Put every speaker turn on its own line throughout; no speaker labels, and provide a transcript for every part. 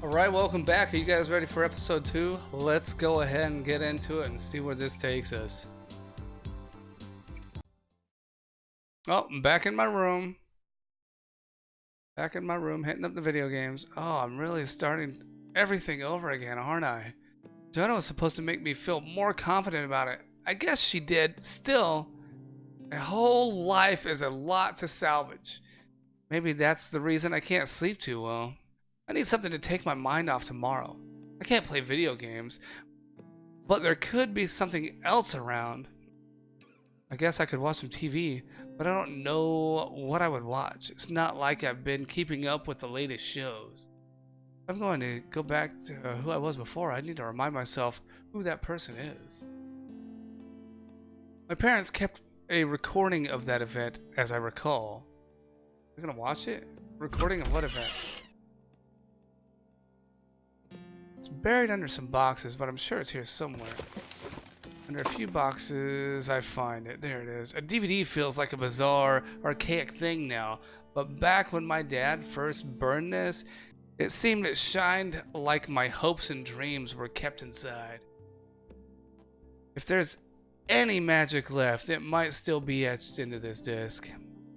Alright, welcome back. Are you guys ready for episode 2? Let's go ahead and get into it and see where this takes us. Oh, I'm back in my room. Hitting up the video games. Oh, I'm really starting everything over again, aren't I? Joanna was supposed to make me feel more confident about it. I guess she did. Still, my whole life is a lot to salvage. Maybe that's the reason I can't sleep too well. I need something to take my mind off tomorrow. I can't play video games, but there could be something else around. I guess I could watch some TV, but I don't know what I would watch. It's not like I've been keeping up with the latest shows. If I'm going to go back to who I was before, I need to remind myself who that person is. My parents kept a recording of that event, as I recall. We're gonna watch it? Recording of what event? It's buried under some boxes, but I'm sure it's here somewhere. Under a few boxes, I find it. There it is. A DVD feels like a bizarre, archaic thing now, but back when my dad first burned this, it seemed it shined like my hopes and dreams were kept inside. If there's any magic left, it might still be etched into this disc.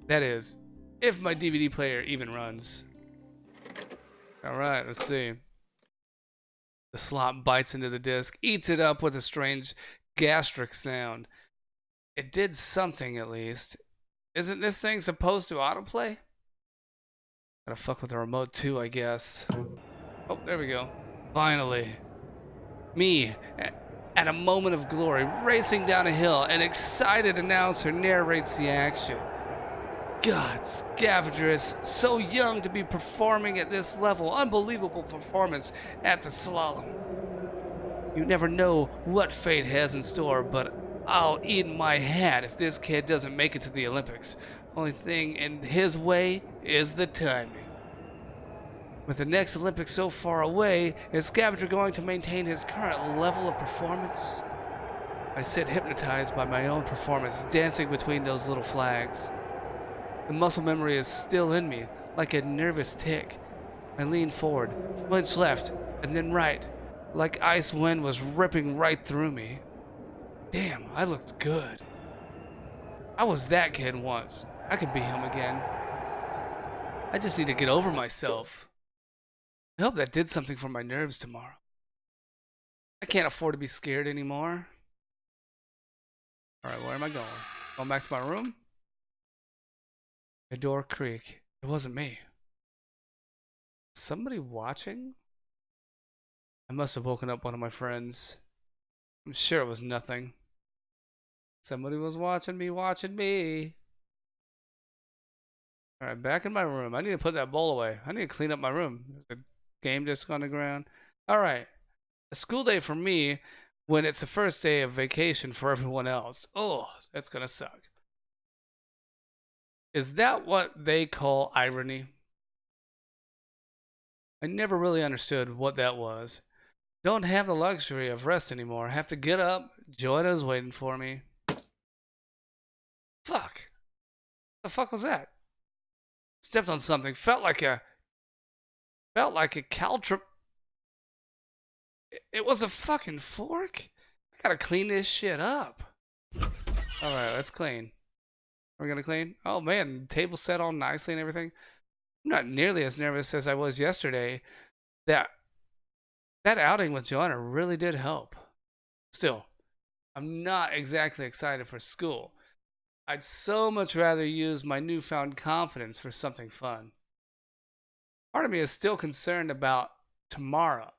That is, if my DVD player even runs. Alright, let's see. The slot bites into the disc, eats it up with a strange gastric sound. It did something at least. Isn't this thing supposed to autoplay? Gotta fuck with the remote too, I guess. Oh, there we go. Finally. Me, at a moment of glory, racing down a hill, an excited announcer narrates the action. God, Scavenger is so young to be performing at this level. Unbelievable performance at the slalom. You never know what fate has in store, but I'll eat my hat if this kid doesn't make it to the Olympics. Only thing in his way is the timing. With the next Olympics so far away, is Scavenger going to maintain his current level of performance? I sit hypnotized by my own performance, dancing between those little flags. The muscle memory is still in me, like a nervous tick. I lean forward, flinch left, and then right, like ice wind was ripping right through me. Damn, I looked good. I was that kid once. I could be him again. I just need to get over myself. I hope that did something for my nerves tomorrow. I can't afford to be scared anymore. Alright, where am I going? Going back to my room? The door creaked. It wasn't me. Somebody watching? I must have woken up one of my friends. I'm sure it was nothing. Somebody was watching me, Alright, back in my room. I need to put that bowl away. I need to clean up my room. There's a game disc on the ground. Alright. A school day for me when it's the first day of vacation for everyone else. Oh, that's gonna suck. Is that what they call irony? I never really understood what that was. Don't have the luxury of rest anymore. Have to get up. Joanna's waiting for me. Fuck. The fuck was that? Stepped on something. Felt like a caltrip. It was a fucking fork? I gotta clean this shit up. Alright, let's clean. We're gonna clean? Oh man, table set all nicely and everything. I'm not nearly as nervous as I was yesterday. That outing with Joanna really did help. Still, I'm not exactly excited for school. I'd so much rather use my newfound confidence for something fun. Part of me is still concerned about tomorrow.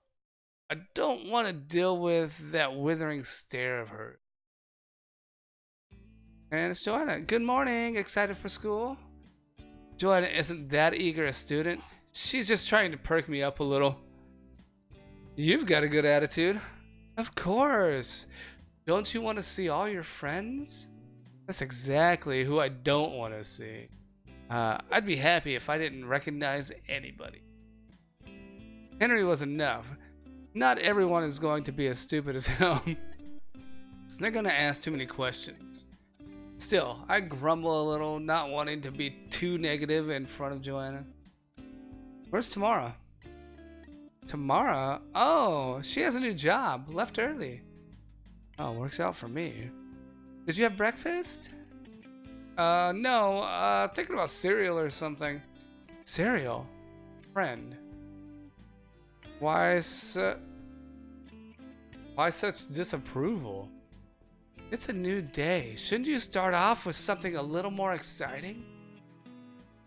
I don't want to deal with that withering stare of hers. And it's Joanna. Good morning. Excited for school? Joanna isn't that eager a student. She's just trying to perk me up a little. You've got a good attitude. Of course. Don't you want to see all your friends? That's exactly who I don't want to see. I'd be happy if I didn't recognize anybody. Henry was enough. Not everyone is going to be as stupid as him. They're going to ask too many questions. Still, I grumble a little, not wanting to be too negative in front of Joanna. Where's tomorrow? Tomorrow? Oh, she has a new job. Left early. Oh, works out for me. Did you have breakfast? No. Thinking about cereal or something. Cereal? Friend. Why such disapproval? It's a new day. Shouldn't you start off with something a little more exciting?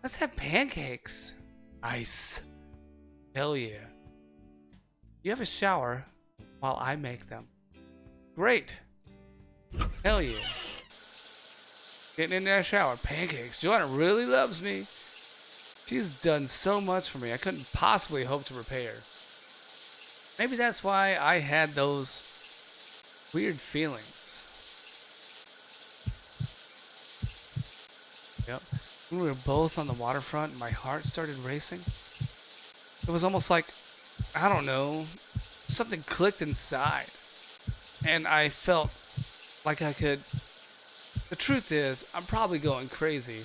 Let's have pancakes. Nice. Hell yeah. You have a shower while I make them. Great. Hell yeah. Getting in that shower. Pancakes. Joanna really loves me. She's done so much for me. I couldn't possibly hope to repay her. Maybe that's why I had those weird feelings. Yep. When we were both on the waterfront, my heart started racing. It was almost like, I don't know, something clicked inside. And I felt like I could... The truth is, I'm probably going crazy.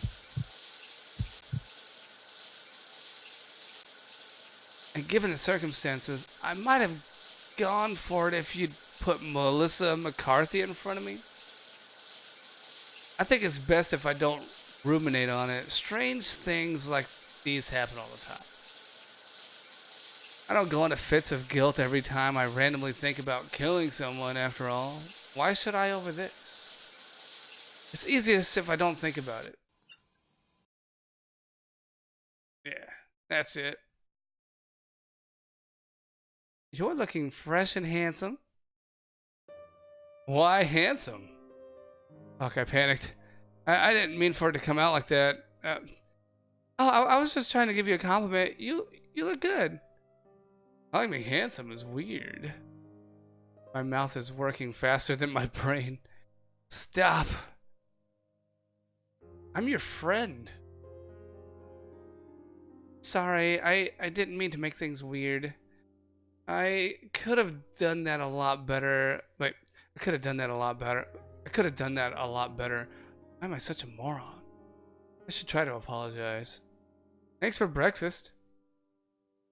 And given the circumstances, I might have gone for it if you'd put Melissa McCarthy in front of me. I think it's best if I don't ruminate on it. Strange things like these happen all the time. I don't go into fits of guilt every time I randomly think about killing someone, after all. Why should I over this? It's easiest if I don't think about it. Yeah, that's it. You're looking fresh and handsome. Why handsome? Fuck, I panicked. I didn't mean for it to come out like that. I was just trying to give you a compliment. You look good. Calling me handsome is weird. My mouth is working faster than my brain. Stop. I'm your friend. Sorry, I didn't mean to make things weird. I could have done that a lot better. Wait, I could have done that a lot better. Why am I such a moron? I should try to apologize. Thanks for breakfast.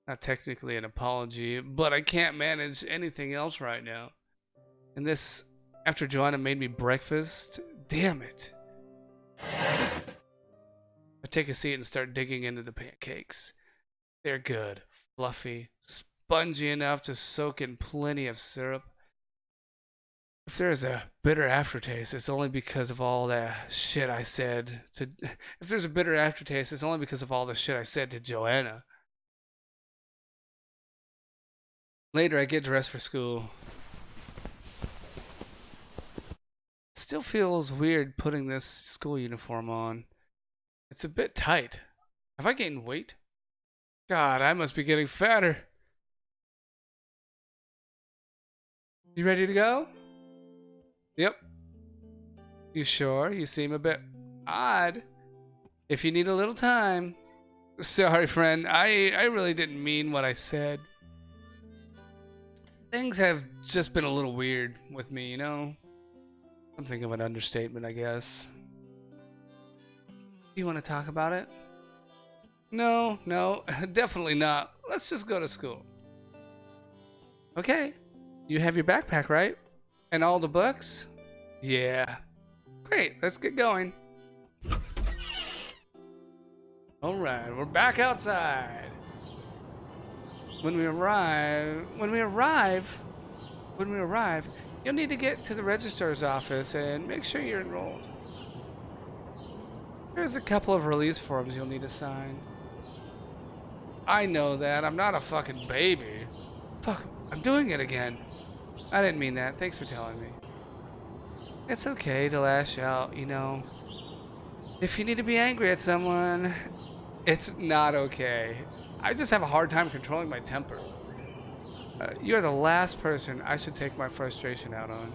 Not technically an apology, but I can't manage anything else right now. And this, after Joanna made me breakfast, damn it. I take a seat and start digging into the pancakes. They're good, fluffy, spongy enough to soak in plenty of syrup. If there's a bitter aftertaste, it's only because of all the shit I said to... If there's a bitter aftertaste, it's only because of all the shit I said to Joanna. Later, I get dressed for school. It still feels weird putting this school uniform on. It's a bit tight. Have I gained weight? God, I must be getting fatter. You ready to go? Yep. You sure? You seem a bit odd. If you need a little time. Sorry, friend. I really didn't mean what I said. Things have just been a little weird with me, you know? Something of an understatement, I guess. Do you want to talk about it? No, definitely not. Let's just go to school. Okay. You have your backpack, right? And all the books? Yeah. Great, let's get going. Alright, we're back outside. When we arrive, you'll need to get to the registrar's office and make sure you're enrolled. There's a couple of release forms you'll need to sign. I know that, I'm not a fucking baby. Fuck, I'm doing it again. I didn't mean that, thanks for telling me. It's okay to lash out, you know. If you need to be angry at someone, it's not okay. I just have a hard time controlling my temper. You're the last person I should take my frustration out on.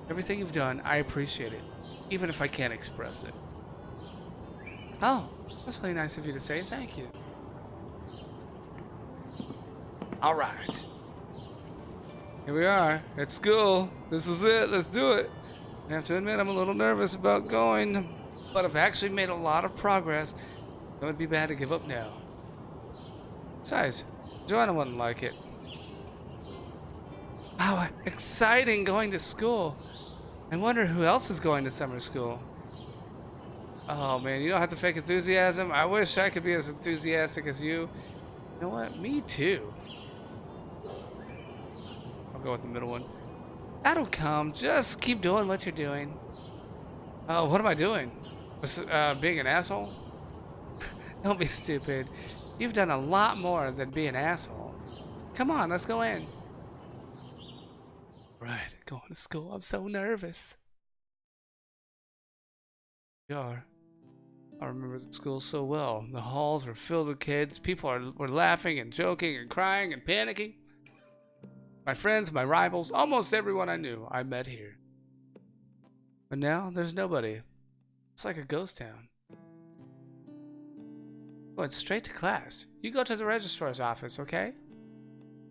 Everything you've done, I appreciate it, even if I can't express it. Oh, that's really nice of you to say. Thank you. All right. Here we are at school. This is it. Let's do it. I have to admit I'm a little nervous about going, but I've actually made a lot of progress. It would be bad to give up now. Besides, Joanna wouldn't like it. Wow, exciting going to school. I wonder who else is going to summer school. Oh man, you don't have to fake enthusiasm. I wish I could be as enthusiastic as you. You know what? Me too. I'll go with the middle one. That'll come. Just keep doing what you're doing. Oh, what am I doing? Being an asshole? Don't be stupid. You've done a lot more than be an asshole. Come on, let's go in. Right, going to school. I'm so nervous. You are. I remember the school so well. The halls were filled with kids. People were laughing and joking and crying and panicking. My friends, my rivals, almost everyone I knew, I met here. But now, there's nobody. It's like a ghost town. Going straight to class. You go to the registrar's office, okay?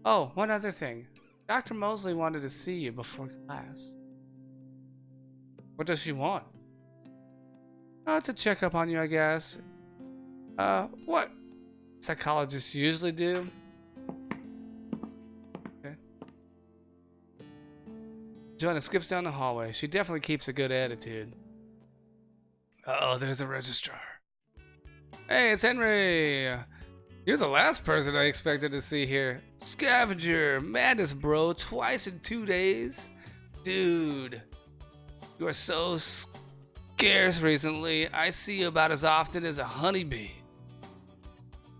Oh, one other thing. Dr. Mosley wanted to see you before class. What does she want? Oh, to check up on you, I guess. What psychologists usually do. Okay. Joanna skips down the hallway. She definitely keeps a good attitude. Uh-oh, there's a registrar. Hey, it's Henry. You're the last person I expected to see here. Scavenger, madness, bro. Twice in 2 days. Dude, you are so scarce recently. I see you about as often as a honeybee.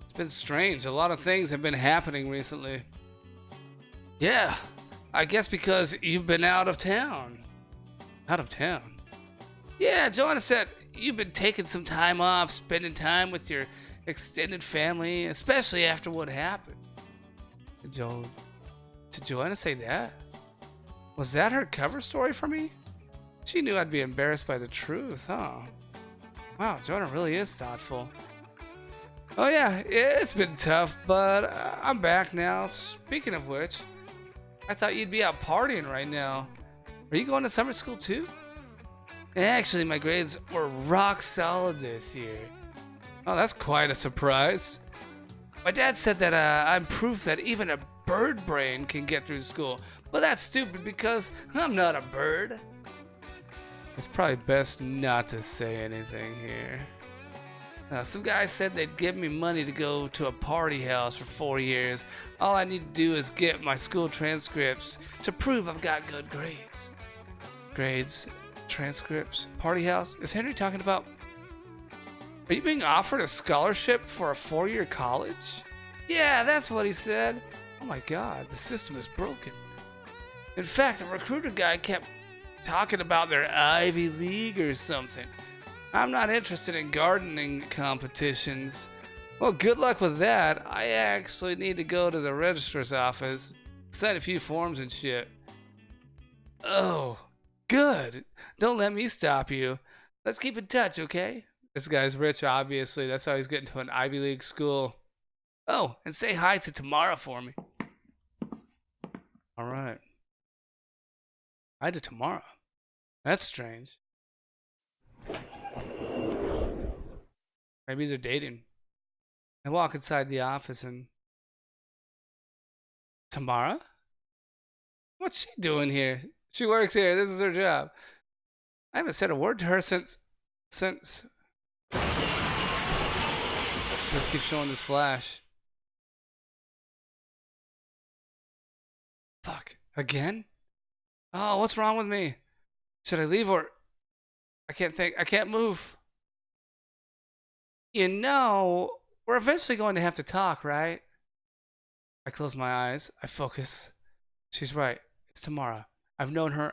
It's been strange. A lot of things have been happening recently. Yeah, I guess because you've been out of town. Out of town? Yeah, Joanna said you've been taking some time off, spending time with your extended family, especially after what happened. Did Joanna say that? Was that her cover story for me? She knew I'd be embarrassed by the truth, huh? Wow, Joanna really is thoughtful. Oh yeah, it's been tough, but I'm back now. Speaking of which, I thought you'd be out partying right now. Are you going to summer school too? Actually, my grades were rock solid this year. Oh, that's quite a surprise. My dad said that I'm proof that even a bird brain can get through school. But that's stupid because I'm not a bird. It's probably best not to say anything here. Some guys said they'd give me money to go to a party house for 4 years. All I need to do is get my school transcripts to prove I've got good grades. Grades, transcripts, party house? Is Henry talking about... Are you being offered a scholarship for a 4-year college? Yeah, that's what he said. Oh my god, the system is broken. In fact, the recruiter guy kept talking about their Ivy League or something. I'm not interested in gardening competitions. Well, good luck with that. I actually need to go to the registrar's office, sign a few forms and shit. Oh, good. Don't let me stop you. Let's keep in touch, okay? This guy's rich, obviously. That's how he's getting to an Ivy League school. Oh, and say hi to Tamara for me. All right. Hi to Tamara. That's strange. Maybe they're dating. I walk inside the office and... Tamara? What's she doing here? She works here. This is her job. I haven't said a word to her since... Just gonna keep showing this flash. Fuck. Again? Oh, what's wrong with me? Should I leave or... I can't think. I can't move. You know, we're eventually going to have to talk, right? I close my eyes. I focus. She's right. It's Tamara. I've known her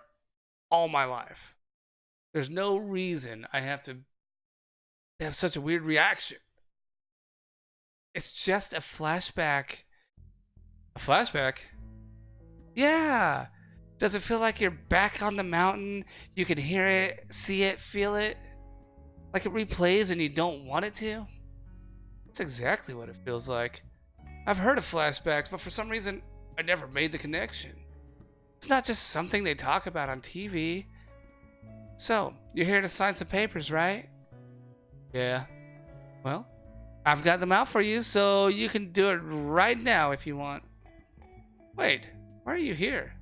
all my life. There's no reason I have to have such a weird reaction. It's just a flashback. A flashback? Yeah. Does it feel like you're back on the mountain? You can hear it, see it, feel it? Like it replays and you don't want it to? That's exactly what it feels like. I've heard of flashbacks, but for some reason, I never made the connection. It's not just something they talk about on TV. So, you're here to sign some papers, right? Yeah. Well, I've got them out for you, so you can do it right now if you want. Wait, why are you here?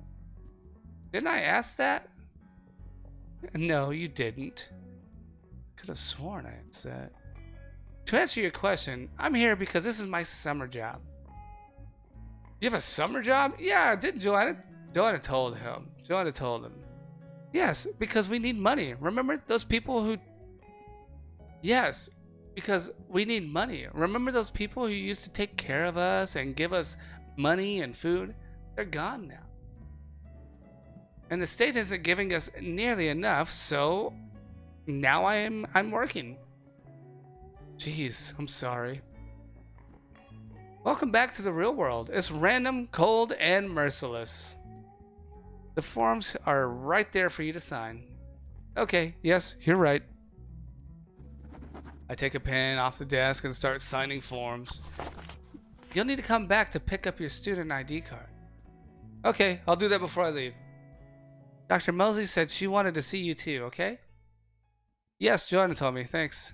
Didn't I ask that? No, you didn't. Could have sworn I had said. To answer your question, I'm here because this is my summer job. You have a summer job? Yeah, didn't Joanna? Joanna told him. Joanna told him. Yes, because we need money. Remember those people who... Yes, because we need money. Remember those people who used to take care of us and give us money and food? They're gone now. And the state isn't giving us nearly enough, so now I'm working. Jeez, I'm sorry. Welcome back to the real world. It's random, cold, and merciless. The forms are right there for you to sign. Okay, yes, you're right. I take a pen off the desk and start signing forms. You'll need to come back to pick up your student ID card. Okay, I'll do that before I leave. Dr. Mosley said she wanted to see you too, okay? Yes, Joanna told me, thanks.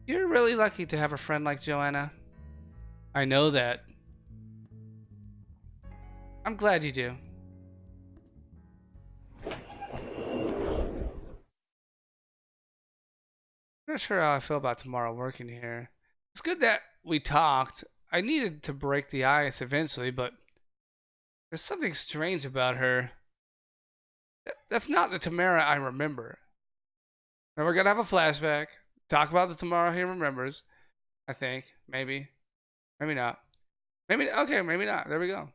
You're really lucky to have a friend like Joanna. I know that. I'm glad you do. I'm not sure how I feel about tomorrow working here. It's good that we talked. I needed to break the ice eventually, but there's something strange about her. That's not the Tamara I remember. Now we're gonna have a flashback. Talk about the Tamara he remembers. I think. Maybe. Maybe not. Maybe. Okay, maybe not. There we go.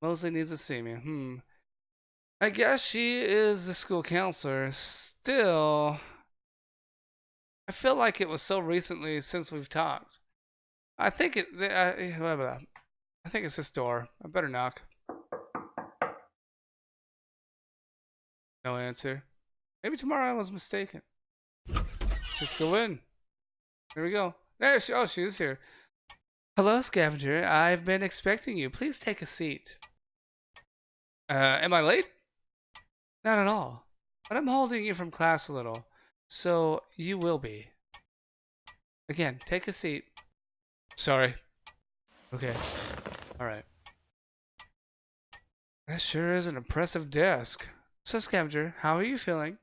Mosley needs to see me. I guess she is the school counselor. Still... I feel like it was so recently since we've talked. I think I think it's this door. I better knock. No answer. Maybe tomorrow I was mistaken. Just go in. There we go. There she, oh, she is here. Hello, Scavenger. I've been expecting you. Please take a seat. Am I late? Not at all. But I'm holding you from class a little. So you will be. Again, take a seat. Sorry. Okay. Alright. That sure is an impressive desk. So Scavenger, how are you feeling?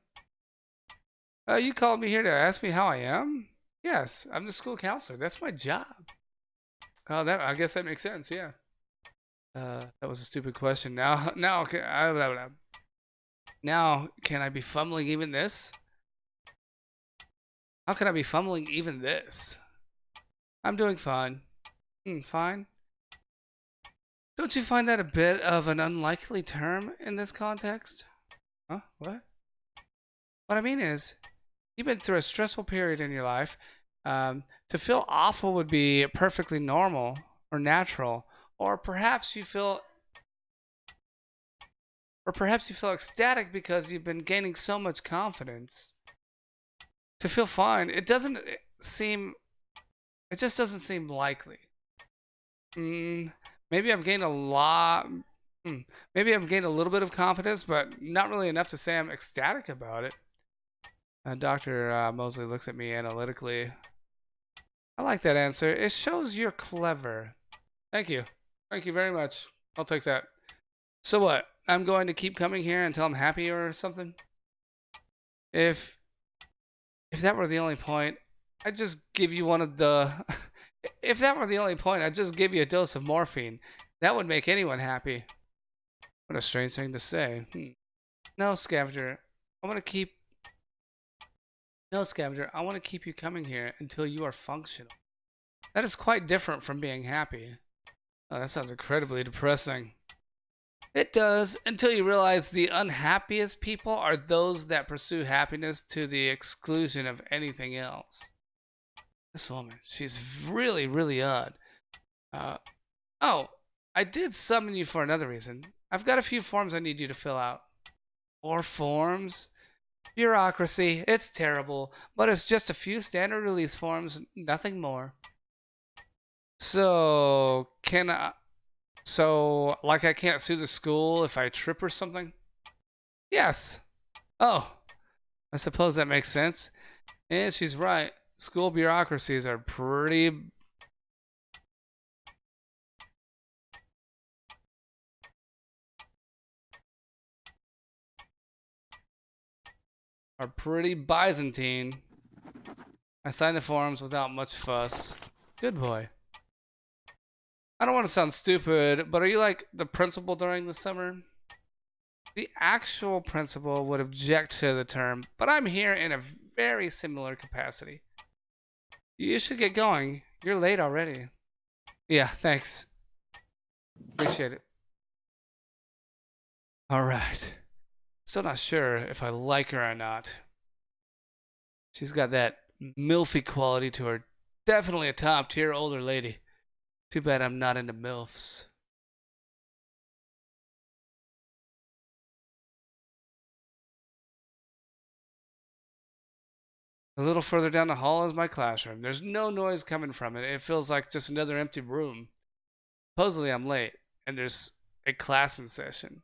You called me here to ask me how I am? Yes, I'm the school counselor. That's my job. Oh, I guess that makes sense, yeah. That was a stupid question. Now, can I be fumbling even this? How can I be fumbling even this? I'm doing fine. Fine? Don't you find that a bit of an unlikely term in this context? Huh? What? What I mean is, you've been through a stressful period in your life. To feel awful would be perfectly normal or natural. Or perhaps you feel ecstatic because you've been gaining so much confidence. To feel fine, it just doesn't seem likely. Maybe I've gained a lot. Maybe I've gained a little bit of confidence, but not really enough to say I'm ecstatic about it. Dr. Mosley looks at me analytically. I like that answer. It shows you're clever. Thank you. Thank you very much. I'll take that. So what? I'm going to keep coming here until I'm happy or something? If that were the only point, I'd just give you one of the... If that were the only point, I'd just give you a dose of morphine. That would make anyone happy. What a strange thing to say. No, Scavenger. I want to keep you coming here until you are functional. That is quite different from being happy. Oh, that sounds incredibly depressing. It does, until you realize the unhappiest people are those that pursue happiness to the exclusion of anything else. This woman, she's really, really odd. Oh, I did summon you for another reason. I've got a few forms I need you to fill out. More forms? Bureaucracy, it's terrible, but it's just a few standard release forms, nothing more. So, like I can't sue the school if I trip or something? Yes. Oh, I suppose that makes sense. And she's right. School bureaucracies are pretty Byzantine. I signed the forms without much fuss. Good boy. I don't want to sound stupid, but are you like the principal during the summer? The actual principal would object to the term, but I'm here in a very similar capacity. You should get going. You're late already. Yeah, thanks. Appreciate it. Alright. Still not sure if I like her or not. She's got that milfy quality to her. Definitely a top tier older lady. Too bad I'm not into MILFs. A little further down the hall is my classroom. There's no noise coming from it. It feels like just another empty room. Supposedly I'm late, and there's a class in session.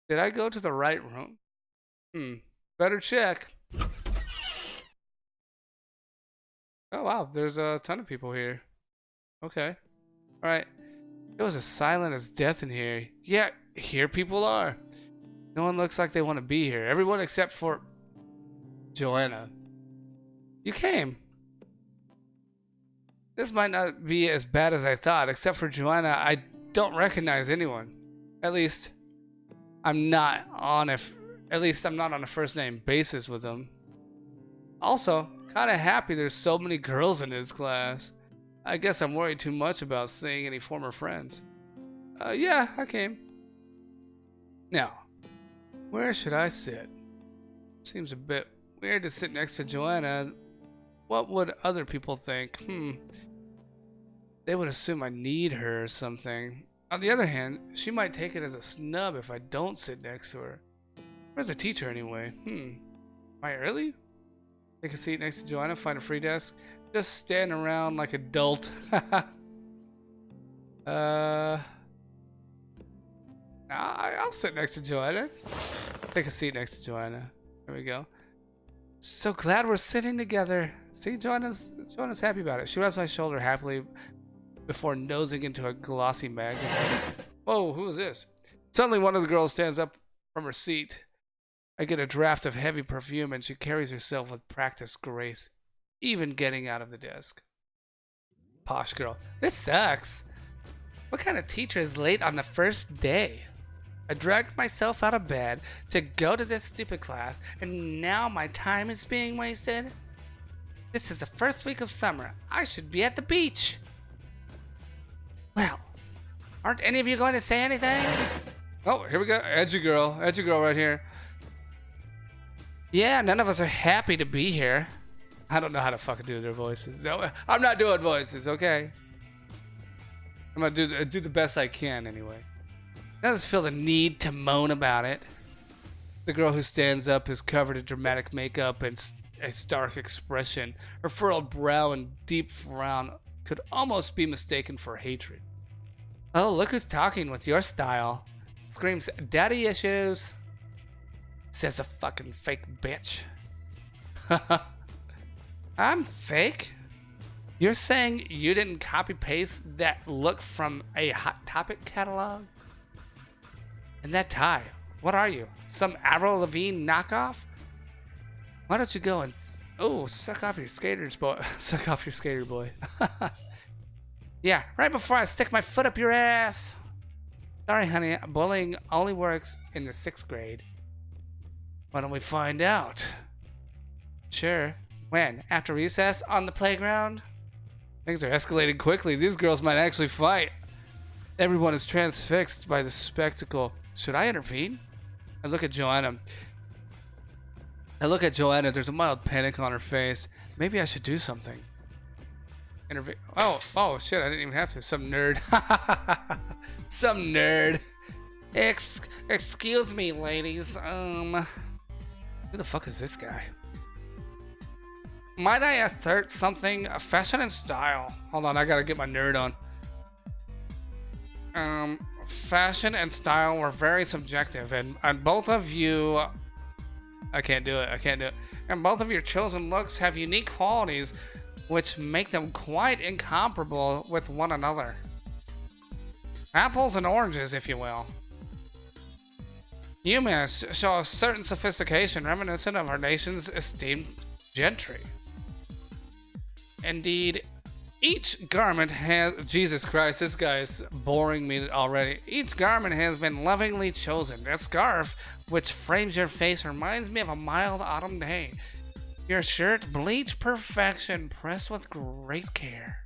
Did I go to the right room? Better check. Oh wow, there's a ton of people here. Okay. Alright. It was as silent as death in here. Yeah, here people are. No one looks like they want to be here. Everyone except for Joanna. You came. This might not be as bad as I thought. Except for Joanna, I don't recognize anyone. At least I'm not on a first name basis with them. Also, kind of happy there's so many girls in his class. I guess I'm worried too much about seeing any former friends. Yeah, I came. Now, where should I sit? Seems a bit weird to sit next to Joanna. What would other people think? They would assume I need her or something. On the other hand, she might take it as a snub if I don't sit next to her. Where's the teacher anyway? Am I early? Take a seat next to Joanna, find a free desk. Just stand around like adult. I'll sit next to Joanna. Take a seat next to Joanna. There we go. So glad we're sitting together. See, Joanna's happy about it. She rubs my shoulder happily before nosing into a glossy magazine. Whoa, who is this? Suddenly one of the girls stands up from her seat. I get a draft of heavy perfume and she carries herself with practiced grace, even getting out of the desk. Posh girl. This sucks. What kind of teacher is late on the first day? I dragged myself out of bed to go to this stupid class, and now my time is being wasted? This is the first week of summer. I should be at the beach. Well, aren't any of you going to say anything? Oh, here we go. Edgy girl right here. Yeah, none of us are happy to be here. I don't know how to fucking do their voices. No, I'm not doing voices, okay? I'm gonna do the best I can anyway. I just feel the need to moan about it. The girl who stands up is covered in dramatic makeup and a stark expression. Her furrowed brow and deep frown could almost be mistaken for hatred. Oh, look who's talking with your style. Screams daddy issues. Says a fucking fake bitch. I'm fake? You're saying you didn't copy paste that look from a Hot Topic catalog? And that tie, what are you? Some Avril Lavigne knockoff? Why don't you go and suck off your skater boy. Yeah, right before I stick my foot up your ass. Sorry, honey, bullying only works in the 6th grade. Why don't we find out? Sure. When? After recess? On the playground? Things are escalating quickly. These girls might actually fight. Everyone is transfixed by the spectacle. Should I intervene? I look at Joanna. There's a mild panic on her face. Maybe I should do something. Intervene. Oh, shit, I didn't even have to. Some nerd. Some nerd. Excuse me, ladies. Who the fuck is this guy? Might I assert something? Fashion and style. Hold on, I gotta get my nerd on. Fashion and style were very subjective, and both of you I can't do it. I can't do it. And both of your chosen looks have unique qualities which make them quite incomparable with one another. Apples and oranges, if you will. Humans show a certain sophistication reminiscent of our nation's esteemed gentry. Indeed, each garment has... Jesus Christ, this guy is boring me already. Each garment has been lovingly chosen. This scarf, which frames your face, reminds me of a mild autumn day. Your shirt, bleached perfection, pressed with great care.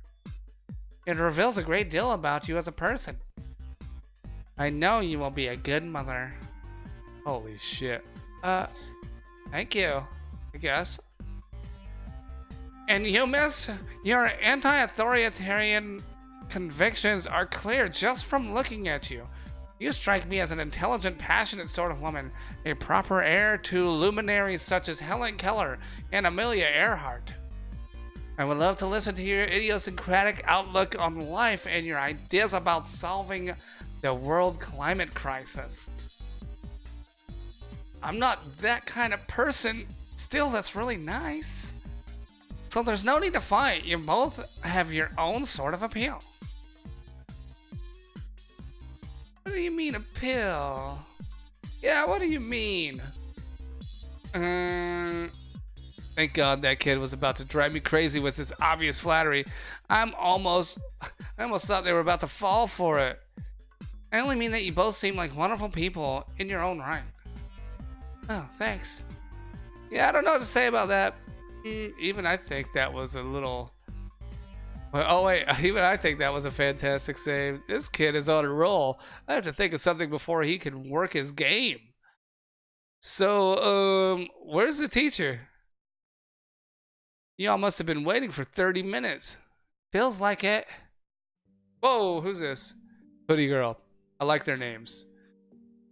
It reveals a great deal about you as a person. I know you will be a good mother. Holy shit. Thank you, I guess. And you, miss, your anti-authoritarian convictions are clear just from looking at you. You strike me as an intelligent, passionate sort of woman, a proper heir to luminaries such as Helen Keller and Amelia Earhart. I would love to listen to your idiosyncratic outlook on life and your ideas about solving the world climate crisis. I'm not that kind of person. Still, that's really nice. So there's no need to fight. You both have your own sort of appeal. What do you mean, appeal? Yeah, what do you mean? Thank God that kid was about to drive me crazy with his obvious flattery. I almost thought they were about to fall for it. I only mean that you both seem like wonderful people in your own right. Oh, thanks. Yeah, I don't know what to say about that. Even I think that was a little... Oh wait, even I think that was a fantastic save. This kid is on a roll. I have to think of something before he can work his game. So, where's the teacher? Y'all must have been waiting for 30 minutes. Feels like it. Whoa, who's this? Hoodie girl. I like their names.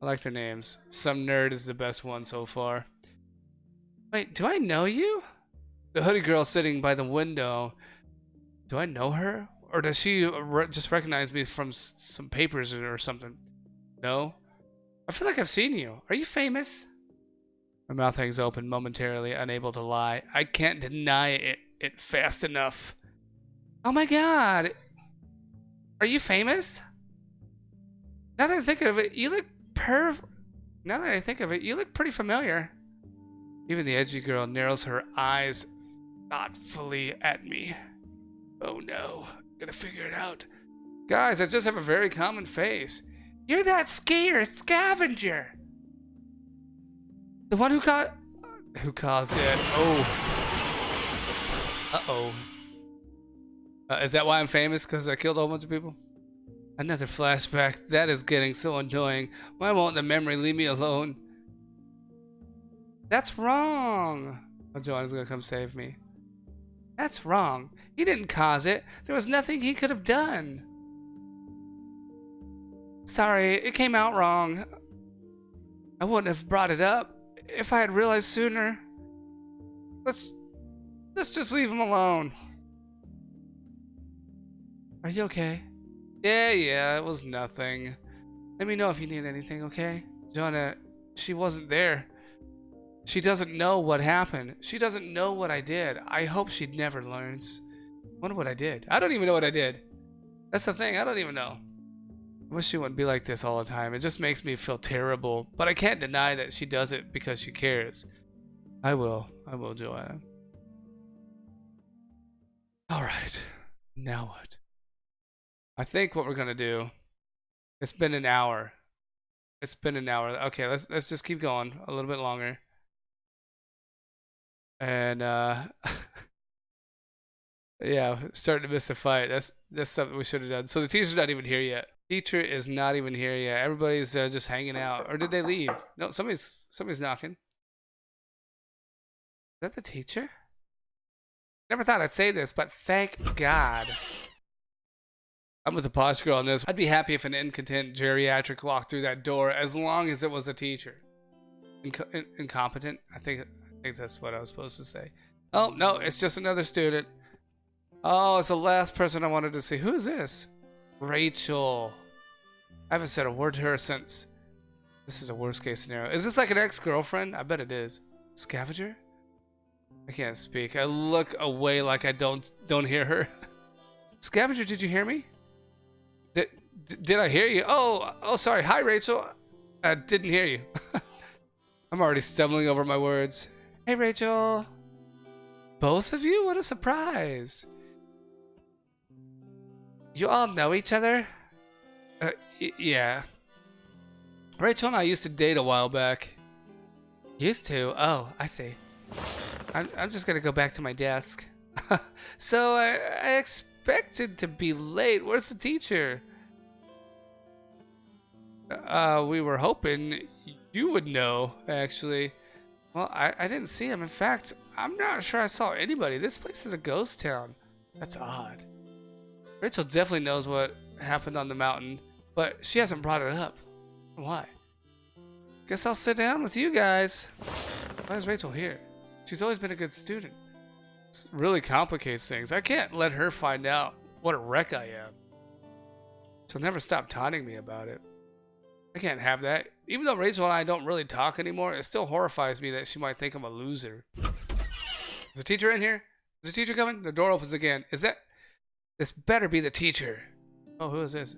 Some nerd is the best one so far. Wait, do I know you? The hoodie girl sitting by the window. Do I know her? Or does she just recognize me from some papers or something? No? I feel like I've seen you. Are you famous? My mouth hangs open, momentarily unable to lie. I can't deny it fast enough. Oh my god! Are you famous? Now that I think of it, you look pretty familiar. Even the edgy girl narrows her eyes thoughtfully at me. Oh no, gotta figure it out. Guys, I just have a very common face. You're that skier scavenger. The one who caused it. Oh. Uh-oh. Is that why I'm famous? Because I killed a whole bunch of people? Another flashback. That is getting so annoying. Why won't the memory leave me alone? That's wrong. Oh, Joanna's gonna come save me. That's wrong. He didn't cause it. There was nothing he could have done. Sorry, it came out wrong. I wouldn't have brought it up if I had realized sooner. Let's just leave him alone. Are you okay? Yeah, it was nothing. Let me know if you need anything, okay? Joanna, she wasn't there. She doesn't know what happened. She doesn't know what I did. I hope she never learns. I wonder what I did. I don't even know what I did. That's the thing, I don't even know. I wish she wouldn't be like this all the time. It just makes me feel terrible. But I can't deny that she does it because she cares. I will, Joanna. Alright, now what? I think what we're gonna do... It's been an hour. Okay, let's just keep going a little bit longer. And yeah, starting to miss a fight. That's something we should have done. So the teacher's not even here yet. Teacher is not even here yet. Everybody's just hanging out. Or did they leave? No, somebody's knocking. Is that the teacher? Never thought I'd say this, but thank God. I'm with the posh girl on this. I'd be happy if an incontinent geriatric walked through that door as long as it was a teacher. Incompetent? I think that's what I was supposed to say. Oh, no, it's just another student. Oh, it's the last person I wanted to see. Who is this? Rachel. I haven't said a word to her since. This is a worst case scenario. Is this like an ex-girlfriend? I bet it is. Scavenger? I can't speak. I look away like I don't hear her. Scavenger, did you hear me? Did I hear you? Oh, sorry. Hi, Rachel. I didn't hear you. I'm already stumbling over my words. Hey, Rachel. Both of you? What a surprise. You all know each other? Yeah. Rachel and I used to date a while back. Used to? Oh, I see. I'm just gonna go back to my desk. So I expected to be late. Where's the teacher? We were hoping you would know, actually. Well, I didn't see him. In fact, I'm not sure I saw anybody. This place is a ghost town. That's odd. Rachel definitely knows what happened on the mountain, but she hasn't brought it up. Why? Guess I'll sit down with you guys. Why is Rachel here? She's always been a good student. This really complicates things. I can't let her find out what a wreck I am. She'll never stop taunting me about it. I can't have that. Even though Rachel and I don't really talk anymore, it still horrifies me that she might think I'm a loser. Is the teacher in here? Is the teacher coming? The door opens again. Is that... This better be the teacher. Oh, who is this?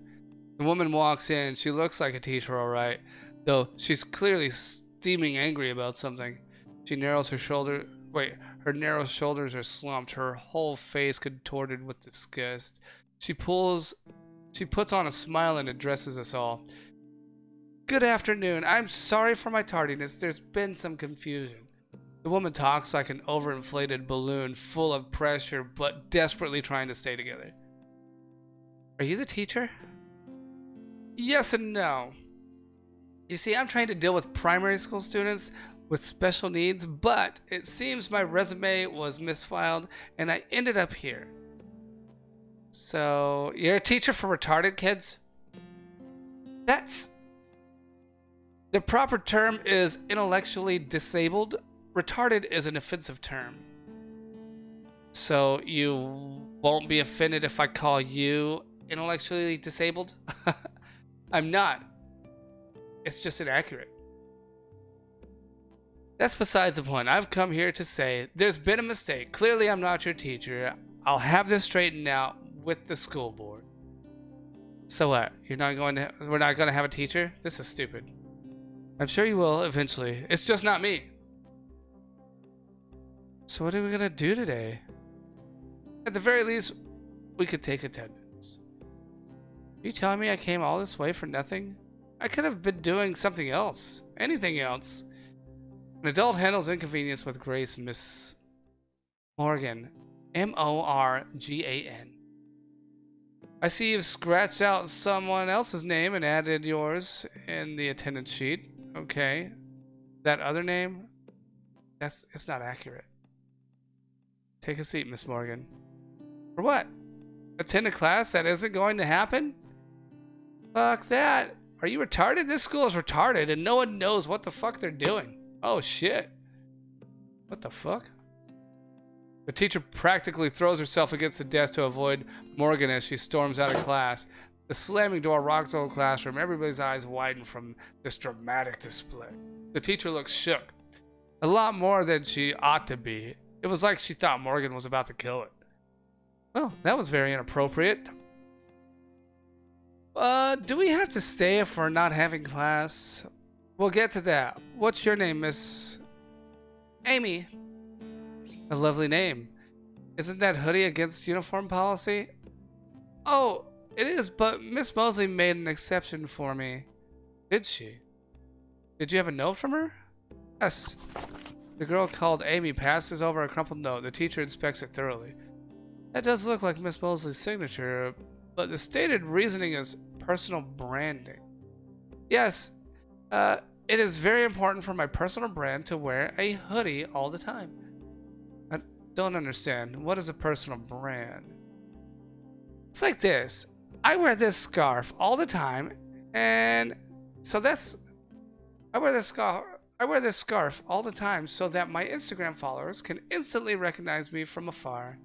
The woman walks in. She looks like a teacher, all right. Though she's clearly steaming angry about something. She narrows her shoulder. Wait, her narrow shoulders are slumped. Her whole face contorted with disgust. She puts on a smile and addresses us all. Good afternoon. I'm sorry for my tardiness. There's been some confusion. The woman talks like an overinflated balloon, full of pressure, but desperately trying to stay together. Are you the teacher? Yes and no. You see, I'm trying to deal with primary school students with special needs, but it seems my resume was misfiled and I ended up here. So, you're a teacher for retarded kids? The proper term is intellectually disabled. Retarded is an offensive term. So you won't be offended if I call you intellectually disabled? I'm not. It's just inaccurate. That's besides the point. I've come here to say there's been a mistake. Clearly I'm not your teacher. I'll have this straightened out with the school board. So what? We're not going to have a teacher? This is stupid. I'm sure you will eventually. It's just not me. So what are we going to do today? At the very least, we could take attendance. Are you telling me I came all this way for nothing? I could have been doing something else. Anything else. An adult handles inconvenience with grace, Miss Morgan. Morgan. I see you've scratched out someone else's name and added yours in the attendance sheet. Okay. That other name? It's not accurate. Take a seat, Miss Morgan. For what? Attend a class that isn't going to happen? Fuck that. Are you retarded? This school is retarded and no one knows what the fuck they're doing. Oh shit. What the fuck? The teacher practically throws herself against the desk to avoid Morgan as she storms out of class. The slamming door rocks the whole classroom. Everybody's eyes widen from this dramatic display. The teacher looks shook. A lot more than she ought to be. It was like she thought Morgan was about to kill it. Well, that was very inappropriate. Do we have to stay if we're not having class? We'll get to that. What's your name, Miss... Amy. A lovely name. Isn't that hoodie against uniform policy? Oh, it is, but Miss Mosley made an exception for me. Did she? Did you have a note from her? Yes. The girl called Amy passes over a crumpled note. The teacher inspects it thoroughly. That does look like Miss Mosley's signature, but the stated reasoning is personal branding. Yes, it is very important for my personal brand to wear a hoodie all the time. I don't understand. What is a personal brand? It's like this. I wear this scarf all the time, and so that's... I wear this scarf all the time so that my Instagram followers can instantly recognize me from afar.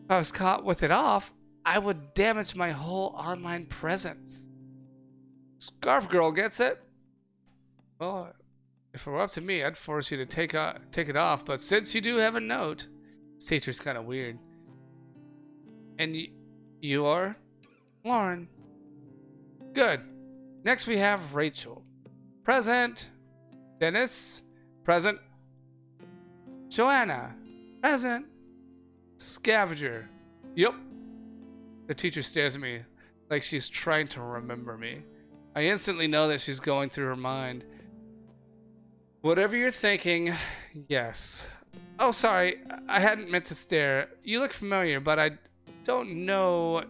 If I was caught with it off, I would damage my whole online presence. Scarf girl gets it. Well, If it were up to me, I'd force you to take it off. But since you do have a note, this teacher's kind of weird. And you are? Lauren. Good. Next we have Rachel. Present. Dennis. Present. Joanna. Present. Scavenger. Yep. The teacher stares at me like she's trying to remember me. I instantly know that she's going through her mind. Whatever you're thinking, yes. Oh, sorry. I hadn't meant to stare. You look familiar, but I don't know.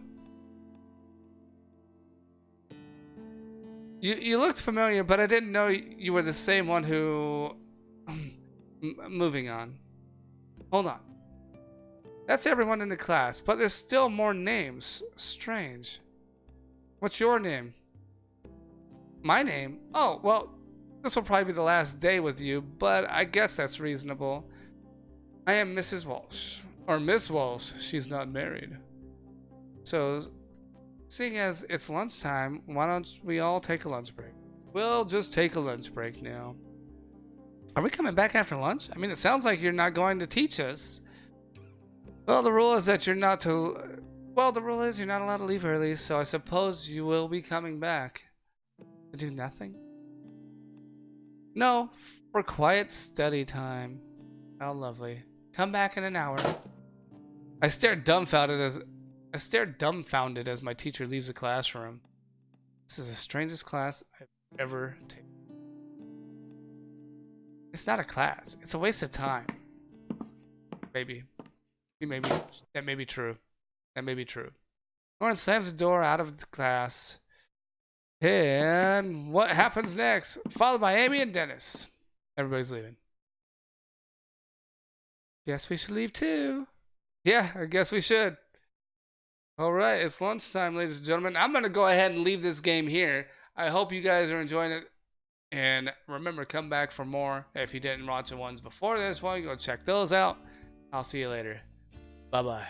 You looked familiar, but I didn't know you were the same one who... Moving on. Hold on. That's everyone in the class, but there's still more names. Strange. What's your name? My name? Oh, well, this will probably be the last day with you, but I guess that's reasonable. I am Mrs. Walsh. Or Miss Walsh. She's not married. So, seeing as it's lunchtime, why don't we all take a lunch break? We'll just take a lunch break now. Are we coming back after lunch? I mean, it sounds like you're not going to teach us. Well, the rule is that you're not to... Well, the rule is you're not allowed to leave early, so I suppose you will be coming back. To do nothing? No, for quiet study time. How lovely. Come back in an hour. I stared dumbfounded as my teacher leaves the classroom. This is the strangest class I've ever taken. It's not a class. It's a waste of time. Maybe. That may be true. That may be true. Lauren slams the door out of the class. And what happens next? Followed by Amy and Dennis. Everybody's leaving. Guess we should leave too. Yeah, I guess we should. Alright, it's lunchtime, ladies and gentlemen. I'm going to go ahead and leave this game here. I hope you guys are enjoying it. And remember, come back for more. If you didn't watch the ones before this one, go check those out. I'll see you later. Bye-bye.